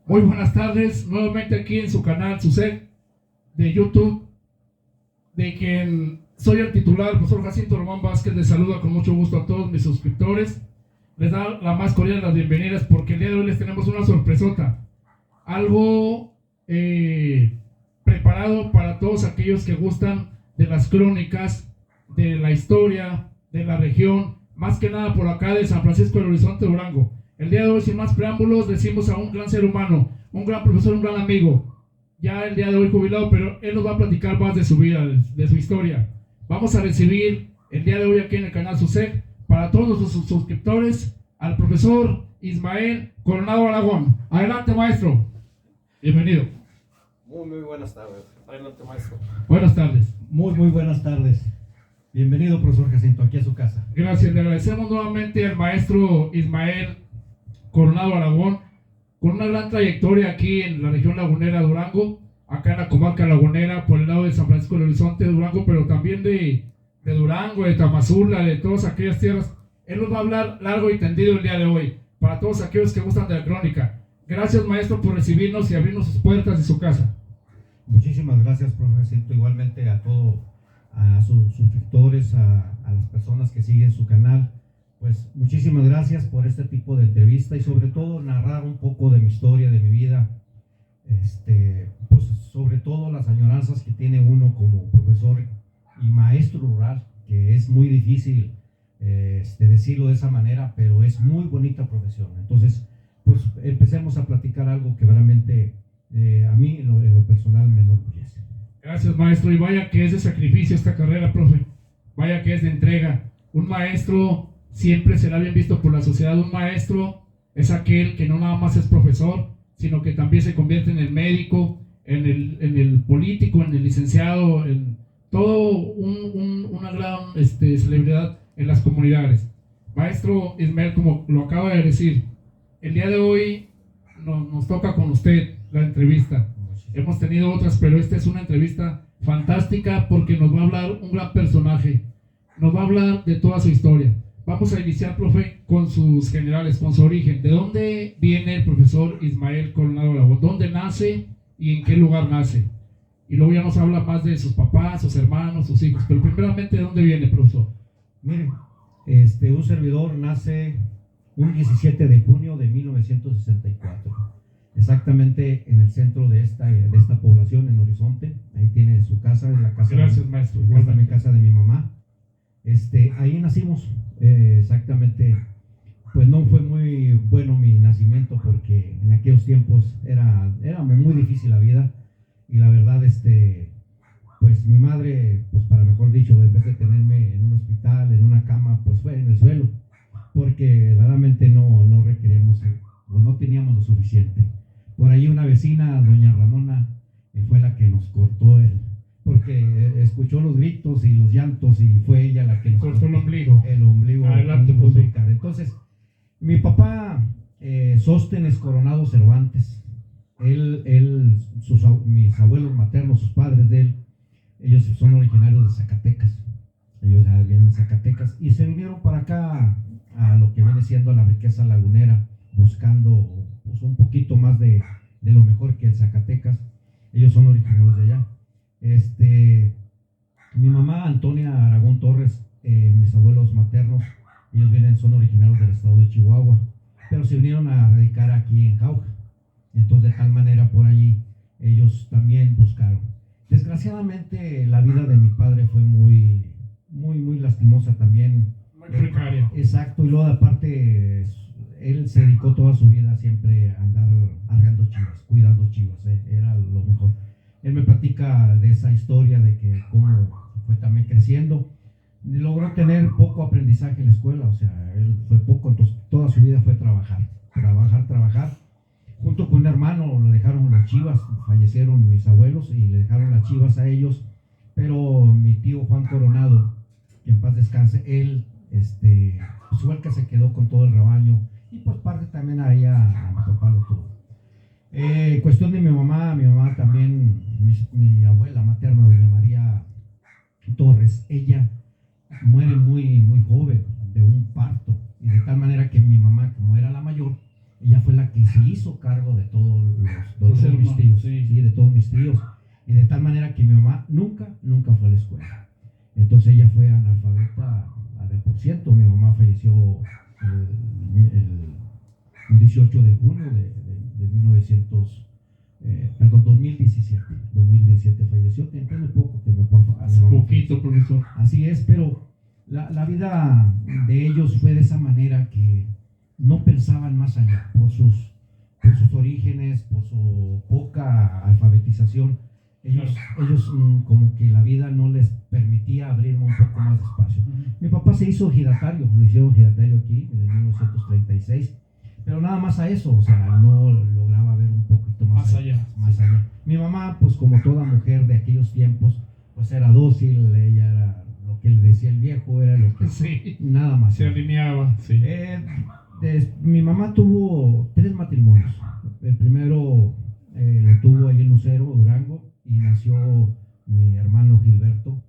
Muy buenas tardes, nuevamente aquí en su canal, su set de YouTube, de quien soy el titular, el profesor Jacinto Román Vázquez. Les saluda con mucho gusto a todos mis suscriptores. Les da la más cordial de las bienvenidas porque el día de hoy les tenemos una sorpresota. Algo preparado para todos aquellos que gustan de las crónicas, de la historia, de la región, más que nada por acá de San Francisco del Horizonte, Durango. El día de hoy, sin más preámbulos, decimos a un gran ser humano, un gran profesor, un gran amigo, ya el día de hoy jubilado, pero él nos va a platicar más de su vida, de su historia. Vamos a recibir el día de hoy aquí en el canal SUSEC, para todos nuestros suscriptores, al profesor Ismael Coronado Aragón. Adelante, maestro. Bienvenido. Muy buenas tardes. Adelante, maestro. Buenas tardes. Muy buenas tardes. Bienvenido, profesor Jacinto, aquí a su casa. Gracias. Le agradecemos nuevamente al maestro Ismael Coronado Aragón, con una gran trayectoria aquí en la región lagunera Durango, acá en la comarca lagunera, por el lado de San Francisco del Horizonte, Durango, pero también de Durango, de Tamazula, de todas aquellas tierras. Él nos va a hablar largo y tendido el día de hoy, para todos aquellos que gustan de la crónica. Gracias, maestro, por recibirnos y abrirnos sus puertas de su casa. Muchísimas gracias, profesor Jacinto, igualmente a sus suscriptores, a las personas que siguen su canal. Pues muchísimas gracias por este tipo de entrevista y sobre todo narrar un poco de mi historia, de mi vida, pues sobre todo las añoranzas que tiene uno como profesor y maestro rural, que es muy difícil decirlo de esa manera, pero es muy bonita profesión. Entonces, pues empecemos a platicar algo que realmente a mí en lo personal me enorgullece. Gracias, maestro, y vaya que es de sacrificio esta carrera, profe, vaya que es de entrega. Un maestro siempre será bien visto por la sociedad. Un maestro es aquel que no nada más es profesor, sino que también se convierte en el médico, en el político, en el licenciado, en todo una gran celebridad en las comunidades. Maestro Ismael, como lo acaba de decir, el día de hoy nos toca con usted la entrevista. Hemos tenido otras, pero esta es una entrevista fantástica porque nos va a hablar un gran personaje, nos va a hablar de toda su historia. Vamos a iniciar, profe, con sus generales, con su origen. ¿De dónde viene el profesor Ismael Coronado Aragón? ¿Dónde nace y en qué lugar nace? Y luego ya nos habla más de sus papás, sus hermanos, sus hijos. Pero primeramente, ¿de dónde viene, profesor? Mire, un servidor nace un 17 de junio de 1964, exactamente en el centro de esta población, en Horizonte. Ahí tiene su casa, es la casa. Gracias, maestro. Igual también casa de mi mamá. Ahí nacimos, exactamente. Pues no fue muy bueno mi nacimiento porque en aquellos tiempos era muy difícil la vida y la verdad, pues mi madre, pues para mejor dicho, en vez de tenerme en un hospital, en una cama, pues fue en el suelo, porque realmente no requeríamos o no teníamos lo suficiente. Por ahí una vecina, doña Ramona, fue la que nos cortó porque escuchó los gritos y los llantos y fue ella la que nos cortó el ombligo. Adelante, profesor. Entonces, mi papá, Sóstenes Coronado Cervantes, mis abuelos maternos, sus padres de él, ellos son originarios de Zacatecas. Ellos ya vienen de Zacatecas y se vinieron para acá a lo que viene siendo la riqueza lagunera, buscando pues, un poquito más de lo mejor que el Zacatecas. Ellos son originarios de allá. Mi mamá, Antonia Aragón Torres, mis abuelos maternos, ellos son originarios del estado de Chihuahua, pero se vinieron a radicar aquí en Jauja. Entonces, de tal manera, por allí, ellos también buscaron. Desgraciadamente, la vida de mi padre fue muy lastimosa también. Muy precaria. Exacto, y luego aparte, él se dedicó toda su vida siempre a andar arreando chivas, cuidando chivas, era lo mejor. Él me platica de esa historia de que cómo fue también creciendo. Logró tener poco aprendizaje en la escuela, o sea, él fue poco, entonces toda su vida fue trabajar. Junto con un hermano le dejaron las chivas, fallecieron mis abuelos y le dejaron las chivas a ellos, pero mi tío Juan Coronado, que en paz descanse, él pues fue el que se quedó con todo el rebaño y pues parte también a ella, a mi papá lo tuvo. Cuestión de mi mamá también, mi abuela materna, doña María Torres, ella muere muy joven de un parto, y de tal manera que mi mamá, como era la mayor, ella fue la que se hizo cargo de todos Los mis hermanos, tíos, sí. sí, de todos mis tíos, y de tal manera que mi mamá nunca fue a la escuela. Entonces ella fue analfabeta al por ciento. Mi mamá falleció el 18 de junio de 2017 falleció. Tiene poco que mi papá Hace poquito, profesor. Así es, pero la vida de ellos fue de esa manera que no pensaban más allá por sus orígenes, por su poca alfabetización. Ellos como que la vida no les permitía abrirme un poco más de espacio. Mi papá se hizo ejidatario, lo hicieron ejidatario aquí en el 1936, pero nada más a eso, o sea, no lograba ver un poquito más allá. Mi mamá, pues como toda mujer de aquellos tiempos, pues era dócil, ella era lo que le decía el viejo, era lo que Sí. nada más. Se alineaba, sí. Mi mamá tuvo 3 matrimonios. El primero lo tuvo ahí en Lucero, Durango, y nació mi hermano Gilberto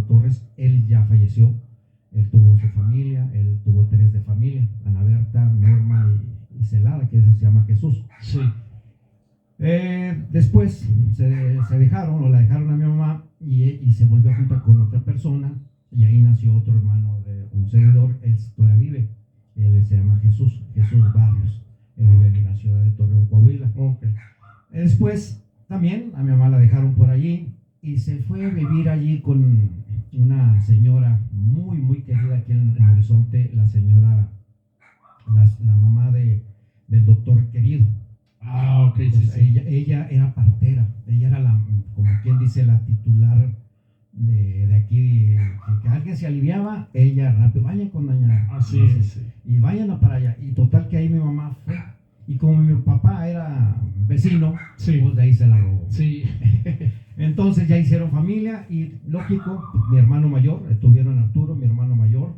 Torres. Él ya falleció, él tuvo su familia, él tuvo 3 de familia, Ana Berta, Norma y Celada, que esa se llama Jesús. Sí. Después se dejaron, o la dejaron a mi mamá, y se volvió a juntar con otra persona, y ahí nació otro hermano de un servidor. Él todavía vive, él se llama Jesús Barrios, él vive en la ciudad de Torreón, Coahuila. Okay. Después también a mi mamá la dejaron por allí y se fue a vivir allí con una señora muy, muy querida aquí en Horizonte, la mamá del doctor Querido. Ah, ok, Entonces, sí. Ella era partera, ella era como quien dice, la titular de aquí, que alguien se aliviaba, ella rápido, vayan con doña. Así es, sí. Y vayan para allá. Y total que ahí mi mamá fue. Y como mi papá era vecino, Sí. pues de ahí se la robó. Sí. Entonces ya hicieron familia y lógico, mi hermano mayor, tuvieron a Arturo, mi hermano mayor.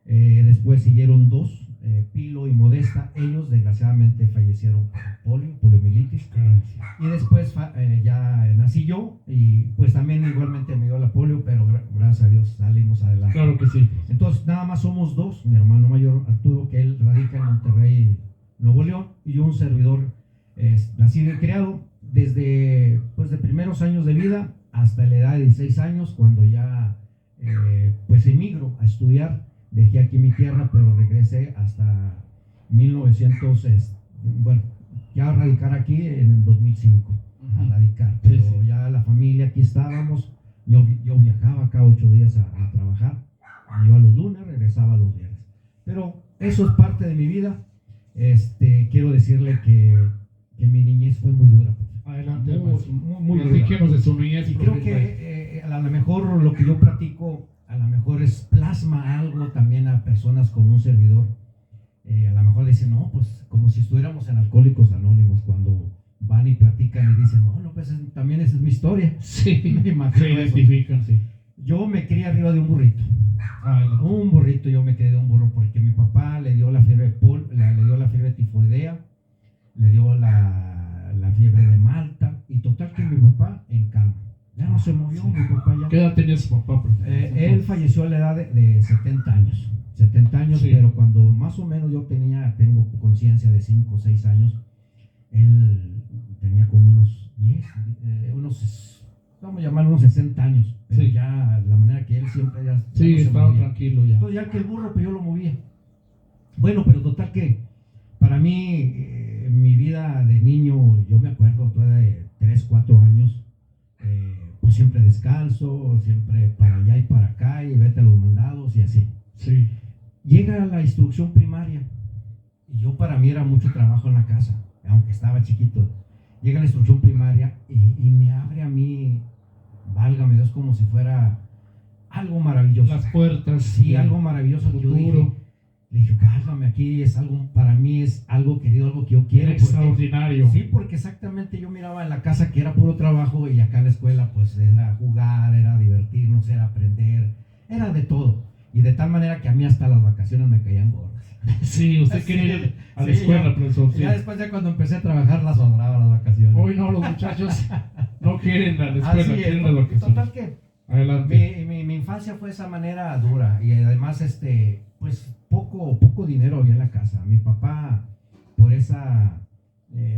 Después siguieron 2, Pilo y Modesta. Ellos desgraciadamente fallecieron por poliomielitis. Y después ya nací yo y pues también igualmente me dio la polio, pero gracias a Dios salimos adelante. Claro que sí. Entonces nada más somos 2, mi hermano mayor Arturo, que él radica en Monterrey, Nuevo León, y yo un servidor nacido y criado desde pues de primeros años de vida hasta la edad de 16 años, cuando ya pues emigro a estudiar. Dejé aquí mi tierra, pero regresé hasta 1900, ya a radicar aquí en el 2005, a radicar, pero Sí. ya la familia aquí estábamos. Yo viajaba cada 8 días a trabajar, me iba los lunes, regresaba los viernes, pero eso es parte de mi vida. Quiero decirle que mi niñez fue muy dura. Adelante, muy dura. platíquenos de su niñez. Y creo que a lo mejor lo que yo platico, a lo mejor es plasma algo también a personas como un servidor. A lo mejor dicen, no, pues como si estuviéramos en Alcohólicos Anónimos, cuando van y platican y dicen, no, pues también esa es mi historia. Sí, Me imagino se eso. identifican, sí. Yo me crié arriba de un burrito. Un burrito, yo me quedé de un burro porque mi papá le dio la fiebre le dio la fiebre tifoidea, le dio la fiebre de Malta, y total que mi papá en cama. Ya no se movió, mi papá ya. ¿Qué edad tenía su papá? Él falleció a la edad de 70 años. 70 años, Sí. Pero cuando más o menos yo tengo conciencia de 5 o 6 años, él tenía como unos 10, vamos a llamarlo unos 60 años. Pero Sí. ya la manera que él siempre ya Sí, no se estaba movía. tranquilo ya. Entonces ya que el burro, pues yo lo movía. Bueno, pero total que para mí, mi vida de niño, yo me acuerdo todavía de 3, 4 años, pues siempre descalzo, siempre para allá y para acá, y vete a los mandados y así. Sí. Llega la instrucción primaria, y yo para mí era mucho trabajo en la casa, aunque estaba chiquito. Llega la instrucción primaria y me abre a mí, válgame Dios, como si fuera algo maravilloso. Las puertas. Sí, algo maravilloso que yo dije, válgame, aquí es algo, para mí es algo querido, algo que yo quiero. Extraordinario. Sí, porque exactamente yo miraba en la casa que era puro trabajo, y acá en la escuela pues era jugar, era divertirnos, era aprender, era de todo. Y de tal manera que a mí hasta las vacaciones me caían gordas. Sí, usted quería ir a la Sí, escuela, profesor. Sí. Ya después, cuando empecé a trabajar, las adoraba las vacaciones. Hoy no, los muchachos no quieren a la escuela, Así es. quieren las vacaciones. Total que Adelante. mi infancia fue de esa manera dura, y además pues poco dinero había en la casa. Mi papá por esa,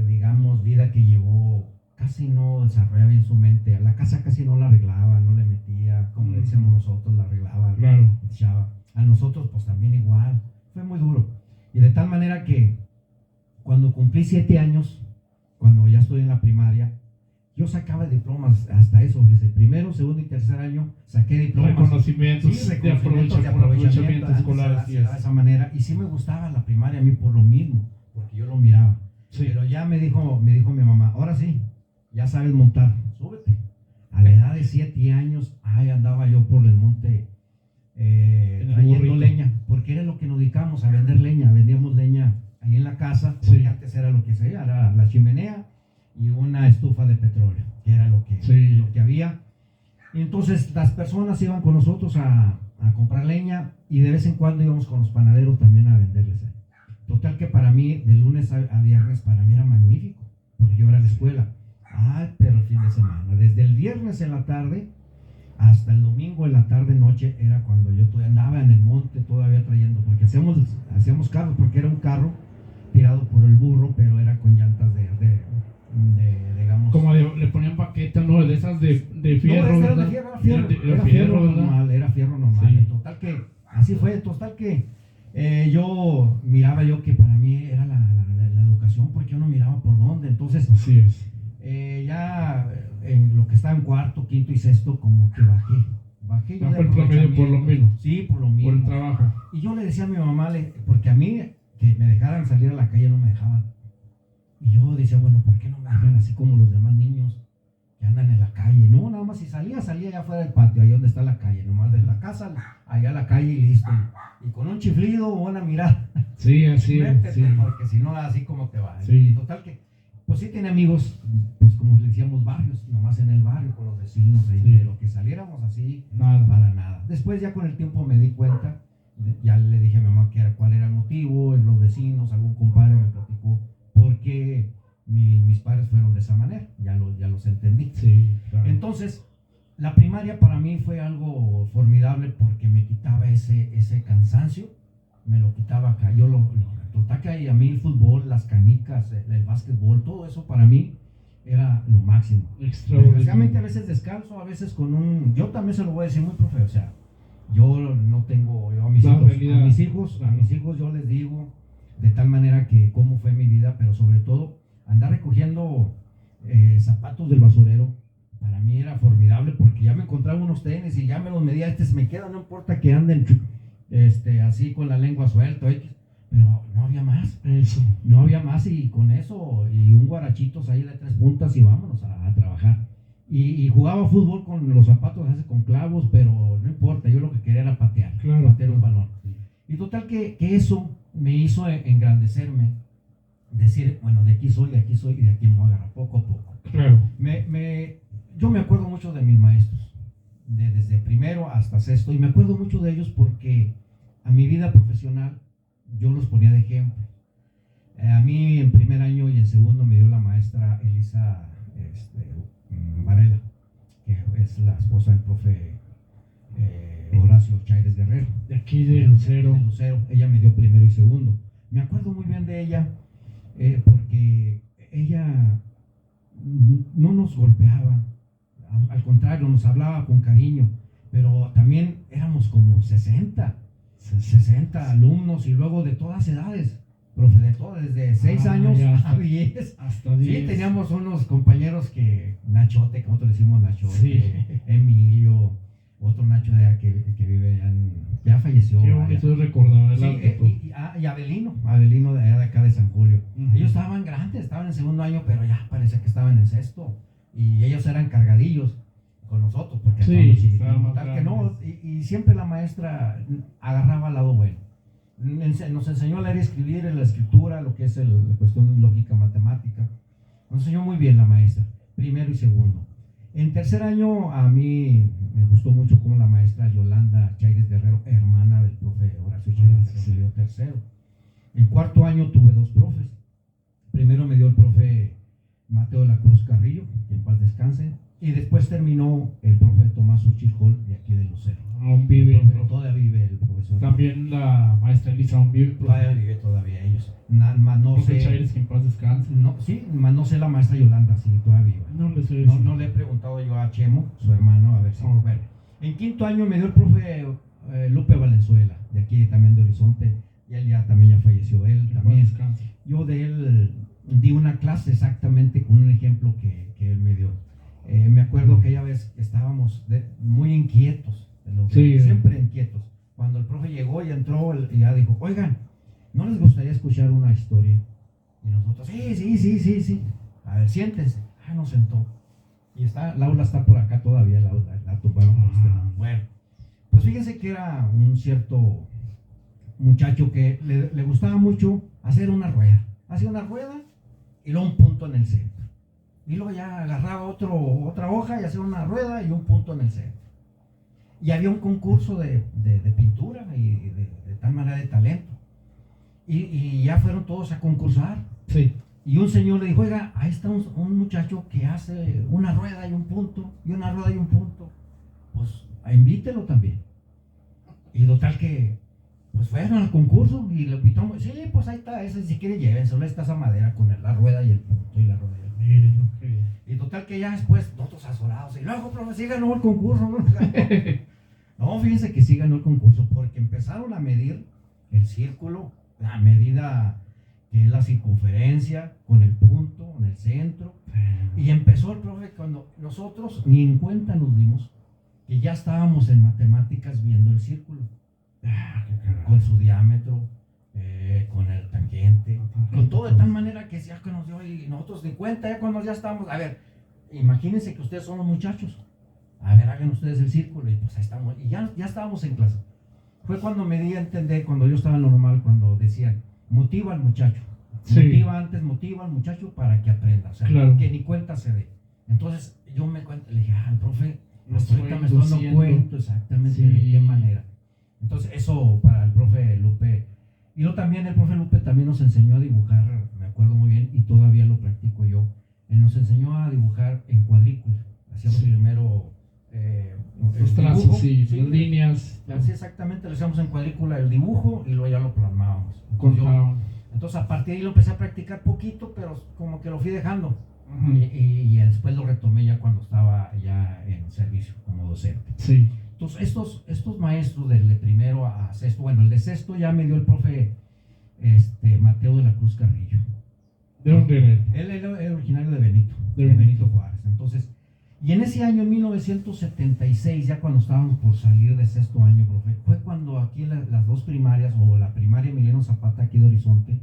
digamos, vida que llevó, casi no desarrollaba bien su mente. A la casa casi no la arreglaba, no le metía, como le decíamos nosotros, la arreglaba, Claro. echaba. A nosotros pues también igual, fue muy duro. Y de tal manera que cuando cumplí 7 años, cuando ya estoy en la primaria, yo sacaba diplomas hasta eso, desde primero, segundo y tercer año saqué diplomas. Reconocimientos, Sí, de reconocimientos aprovechamiento antes escolar. se daba de esa manera. Y sí me gustaba la primaria a mí por lo mismo, porque yo lo miraba. Sí. Pero ya me dijo mi mamá, ahora sí, ya sabes montar, súbete. A la edad de 7 años, ahí andaba yo por el monte trayendo burrito. leña, porque era lo que nos dedicamos a vender leña. Vendíamos leña ahí en la casa, porque Sí. antes era lo que se veía, era la chimenea y una estufa de petróleo, que era lo que había. Y entonces las personas iban con nosotros a comprar leña, y de vez en cuando íbamos con los panaderos también a venderles ahí. Total que para mí, de lunes a viernes, para mí era magnífico, porque yo era a la escuela. Pero el fin de semana, desde el viernes en la tarde hasta el domingo en la tarde, noche, era cuando yo todavía andaba en el monte todavía trayendo, porque hacíamos carros, porque era un carro tirado por el burro, pero era con llantas de digamos... Como le ponían paquetas, ¿no? De esas de fierro, no, era ¿verdad? de fierro, Era fierro, ¿verdad? normal, era fierro normal. Sí. Total que, así fue, total que yo miraba que para mí era la educación, porque yo no miraba por dónde. Entonces, Así es. ya en lo que estaba en cuarto, quinto y sexto, como que bajé yo Bajo de el promedio por lo mismo. Sí, por lo mismo. Por el trabajo. Y yo le decía a mi mamá, porque a mí que me dejaran salir a la calle no me dejaban. Y yo decía, bueno, ¿por qué no me dejan así como los demás niños que andan en la calle? No, nada más si salía allá afuera del patio, ahí donde está la calle, nomás de la casa allá a la calle y listo. Y con un chiflido o una mirada. Sí, así es. Métete, Sí. porque si no, así como te va. Sí. Y total que, pues sí tiene amigos, pues como le decíamos, barrios, nomás en el barrio, con los vecinos ahí, Sí. pero que saliéramos así, Nada. para nada. Después ya con el tiempo me di cuenta, ya le dije a mi mamá cuál era el motivo, los vecinos, algún compadre me platicó por qué mis padres fueron de esa manera, ya los entendí. Sí, claro. Entonces, la primaria para mí fue algo formidable, porque me quitaba ese cansancio, me lo quitaba acá. Total que a mí el fútbol, las canicas, el básquetbol, todo eso para mí era lo máximo. Desgraciadamente a veces descalzo, a veces yo también se lo voy a decir muy profe, o sea, yo no tengo, a mis hijos yo les digo de tal manera que cómo fue mi vida, pero sobre todo andar recogiendo zapatos del basurero, para mí era formidable, porque ya me encontraba unos tenis y ya me los medía, se me quedan, no importa que anden así con la lengua suelta, pero no había más. Eso. No había más, y con eso, y un guarachitos ahí de 3 puntas y vámonos a trabajar. Y jugaba fútbol con los zapatos con clavos, pero no importa, yo lo que quería era patear un balón. Y total que eso me hizo engrandecerme, decir, bueno, de aquí soy, y de aquí me voy a agarrar poco a poco. Claro. Yo me acuerdo mucho de mis maestros, desde primero hasta sexto, y me acuerdo mucho de ellos porque a mi vida profesional yo los ponía de ejemplo. A mí en primer año y en segundo me dio la maestra Elisa Varela, que es la esposa del profe Horacio Chaires Guerrero. De aquí de Lucero. De Lucero. Ella me dio primero y segundo. Me acuerdo muy bien de ella, porque ella no nos golpeaba, al contrario, nos hablaba con cariño, pero también éramos como 60 alumnos, y luego de todas edades, profe, de todo, desde 6 años hasta 10. Hasta 10. Sí, teníamos unos compañeros Nachote, que nosotros le decimos Nachote, Sí. Emilio, otro Nacho que vive ya falleció. Qué bonito es recordar. Sí, y Abelino de allá de acá de San Julio. Uh-huh. Ellos estaban grandes, estaban en segundo año, pero ya parecía que estaban en sexto, y ellos eran cargadillos con nosotros, porque estaban tal que no, y siempre la maestra agarraba al lado bueno. Nos enseñó a leer y escribir, la escritura, lo que es la cuestión lógica, matemática. Nos enseñó muy bien la maestra, primero y segundo. En tercer año a mí me gustó mucho cómo la maestra Yolanda Chaires Guerrero, hermana del profe Horacio Chaires Guerrero, me dio tercero. En cuarto año tuve 2 profes. Primero me dio el profe Mateo de la Cruz Carrillo, que en paz descanse, Y después terminó el profe Tomás Uchirjol de aquí de Lucero. Aún vive. Todavía vive el profesor. También la maestra Elisa aún vive. Todavía vive todavía ellos. Más no Profe sé. Chaires, que en paz descanse. No, sí, más no sé la maestra Yolanda, sí, todavía vive. No le sé No, decir. no le he preguntado yo a Chemo, su hermano, a ver si. Oh. Bueno, en quinto año me dio el profe Lupe Valenzuela, de aquí también de Horizonte, y él también ya falleció. Él Que en paz también. descanse. Yo de él di una clase exactamente con un ejemplo que él me dio. Me acuerdo que aquella vez estábamos muy inquietos, Sí. siempre inquietos. Cuando el profe llegó y entró, y ya dijo, oigan, ¿no les gustaría escuchar una historia? Y nosotros, sí. A ver, siéntense. Nos sentó. Y la aula está por acá todavía, la tumbaron por usted. Bueno, pues fíjense que era un cierto muchacho que le gustaba mucho hacer una rueda. Hacía una rueda y luego un punto en el centro. Y luego ya agarraba otra hoja y hacía una rueda y un punto en el centro. Y había un concurso de pintura y de tal manera de talento. Y ya fueron todos a concursar. Sí. Y un señor le dijo, oiga, ahí está un muchacho que hace una rueda y un punto, y una rueda y un punto. Pues invítelo también. Y total que, pues fueron al concurso y le invitamos. Sí, pues ahí está, ese si quiere llévenselo, ahí está esa madera con la rueda y el punto y la rueda. Miren lo que... Y total que ya después, nosotros azorados, y luego, profe, sí ganó el concurso. No, fíjense que sí ganó el concurso, porque empezaron a medir el círculo, la medida que es la circunferencia, con el punto, en el centro. Y empezó el profe cuando nosotros ni en cuenta nos dimos que ya estábamos en matemáticas viendo el círculo, con su diámetro, con el tangente, con todo de tal manera que ya que nos dio y nosotros de cuenta ya cuando ya estábamos, a ver, imagínense que ustedes son los muchachos, a ver, hagan ustedes el círculo y pues ahí estamos, y ya estábamos en clase. Fue cuando me di a entender, cuando yo estaba en lo normal, cuando decían, motiva al muchacho, motiva al muchacho para que aprenda, o sea, claro, que ni cuenta se dé. Entonces yo le dije, el profe, Nos ahorita fue me estoy dando induciendo. cuenta exactamente Sí. de qué manera. Entonces eso para el profe Lupe. Y luego también el profe Lupe también nos enseñó a dibujar, me acuerdo muy bien, y todavía lo practico yo. Él nos enseñó a dibujar en cuadrícula. Hacíamos primero los trazos, dibujo, sí, las líneas. Así exactamente, lo hacíamos en cuadrícula el dibujo y luego ya lo plasmábamos. Entonces a partir de ahí lo empecé a practicar poquito, pero como que lo fui dejando. Y después lo retomé ya cuando estaba ya en servicio como docente. Sí. Entonces estos maestros de primero a sexto, bueno, el de sexto ya me dio el profe Mateo de la Cruz Carrillo. ¿De dónde era él? Él era originario de Benito, De Benito Juárez. Entonces, y en ese año, en 1976, ya cuando estábamos por salir de sexto año, profe, fue cuando aquí las dos primarias, o la primaria Emiliano Zapata aquí de Horizonte,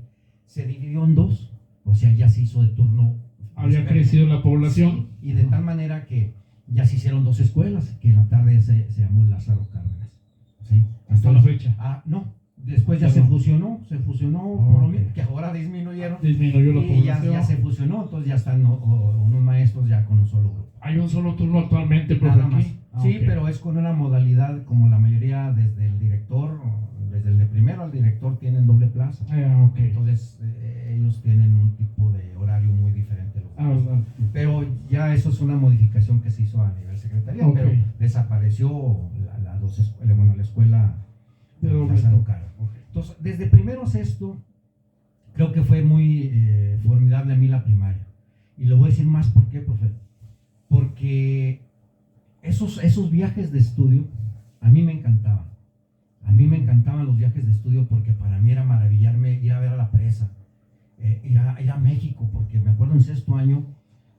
se dividió en dos. O sea, ya se hizo de turno. Había crecido la población. Sí, y de tal manera que ya se hicieron dos escuelas, que en la tarde se llamó Lázaro Cárdenas. ¿Sí? Hasta la fecha. No. Después ya se fusionó, por lo mismo, que ahora disminuyó la población. Ya se fusionó, entonces ya están unos maestros ya con un solo grupo. Hay un solo turno actualmente, profe, Nada más. aquí. Sí, Okay. pero es con una modalidad como la mayoría, desde el director, desde el de primero al director tienen doble plaza. Okay. Entonces ellos tienen un tipo de horario muy diferente. Verdad. Pero ya eso es una modificación que se hizo a nivel secretaría, Okay. pero desapareció la escuela de doble Lázaro Cárdenas. Entonces, desde primero a sexto, creo que fue muy formidable a mí la primaria. Y le voy a decir más por qué, profe. Porque esos viajes de estudio a mí me encantaban. A mí me encantaban los viajes de estudio porque para mí era maravillarme ir a ver a la presa, ir a México, porque me acuerdo en sexto año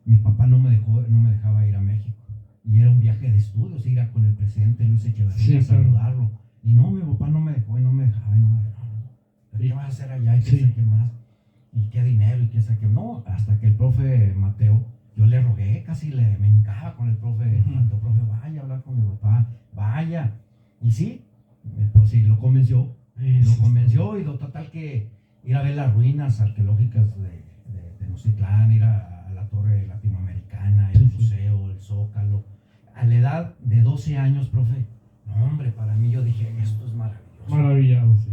mi papá no me dejaba ir a México. Y era un viaje de estudios, ir con el presidente Luis Echeverría a saludarlo. Y no, mi papá no me dejó y no me dejaba. ¿Qué vas a hacer allá? ¿Y qué sé qué más? ¿Y qué dinero? ¿Y qué sé qué? No, hasta que el profe Mateo, yo le rogué, casi me hincaba con el profe Mateo, profe, vaya a hablar con mi papá, vaya. Y sí, pues sí, lo convenció. Y lo total que ir a ver las ruinas arqueológicas de Tenochtitlán, ir a la torre latinoamericana, el museo, el Zócalo. A la edad de 12 años, profe, no, hombre, para mí yo dije, esto es maravilloso. Maravillado, sí.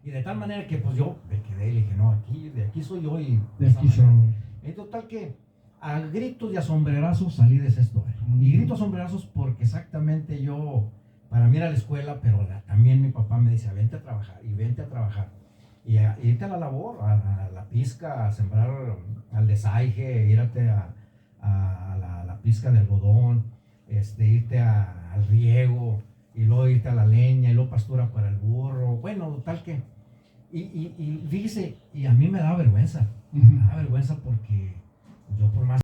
Y de tal manera que pues yo me quedé y le dije, no, de aquí soy yo y de aquí soy. En total que a gritos y a sombrerazos salí de sexto año. Y gritos sombrerazos porque exactamente yo, para mí era la escuela, pero también mi papá me decía, vente a trabajar y vente a trabajar. Y irte a la labor, a la pizca, a sembrar al desaige, irte a la pizca de algodón, irte al riego, y luego irte a la leña, y luego pastura para el burro, bueno, tal que. Y fíjese, y a mí me da vergüenza, porque yo por más